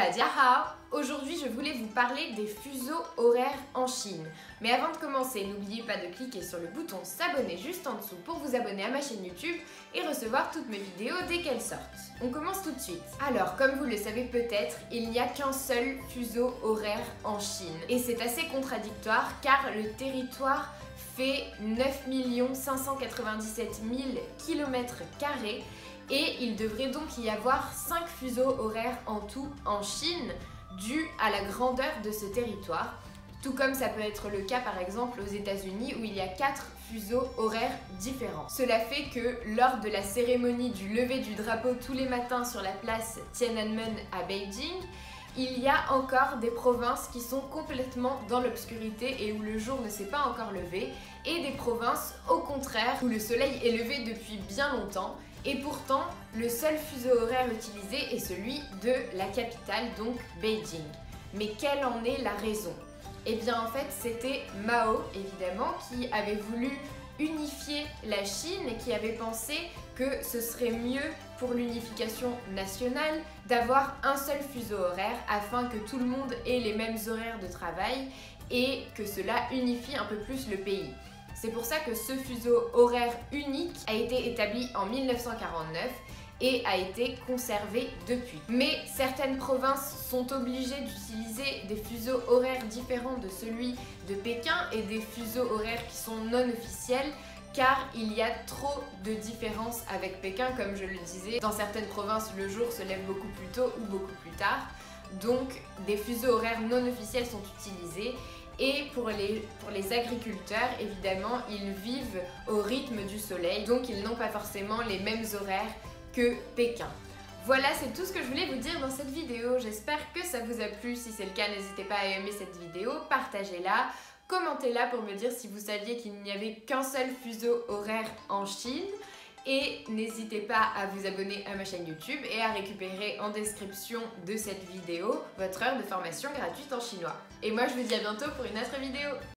Dadiahao! Aujourd'hui, je voulais vous parler des fuseaux horaires en Chine. Mais avant de commencer, n'oubliez pas de cliquer sur le bouton s'abonner juste en dessous pour vous abonner à ma chaîne YouTube et recevoir toutes mes vidéos dès qu'elles sortent. On commence tout de suite. Alors, comme vous le savez peut-être, il n'y a qu'un seul fuseau horaire en Chine. Et c'est assez contradictoire car le territoire fait 9 597 000 km² et il devrait donc y avoir 5 fuseaux horaires en tout en Chine, dû à la grandeur de ce territoire, tout comme ça peut être le cas par exemple aux États-Unis où il y a 4 fuseaux horaires différents. Cela fait que lors de la cérémonie du lever du drapeau tous les matins sur la place Tiananmen à Beijing, il y a encore des provinces qui sont complètement dans l'obscurité et où le jour ne s'est pas encore levé, et des provinces au contraire où le soleil est levé depuis bien longtemps. Et pourtant, le seul fuseau horaire utilisé est celui de la capitale, donc Beijing. Mais quelle en est la raison? Eh bien en fait, c'était Mao, évidemment, qui avait voulu unifier la Chine et qui avait pensé que ce serait mieux pour l'unification nationale d'avoir un seul fuseau horaire afin que tout le monde ait les mêmes horaires de travail et que cela unifie un peu plus le pays. C'est pour ça que ce fuseau horaire unique a été établi en 1949 et a été conservé depuis. Mais certaines provinces sont obligées d'utiliser des fuseaux horaires différents de celui de Pékin et des fuseaux horaires qui sont non officiels car il y a trop de différences avec Pékin, comme je le disais. Dans certaines provinces, le jour se lève beaucoup plus tôt ou beaucoup plus tard. Donc des fuseaux horaires non officiels sont utilisés. Et pour les agriculteurs, évidemment, ils vivent au rythme du soleil, donc ils n'ont pas forcément les mêmes horaires que Pékin. Voilà, c'est tout ce que je voulais vous dire dans cette vidéo. J'espère que ça vous a plu. Si c'est le cas, n'hésitez pas à aimer cette vidéo, partagez-la, commentez-la pour me dire si vous saviez qu'il n'y avait qu'un seul fuseau horaire en Chine. Et n'hésitez pas à vous abonner à ma chaîne YouTube et à récupérer en description de cette vidéo votre heure de formation gratuite en chinois. Et moi je vous dis à bientôt pour une autre vidéo.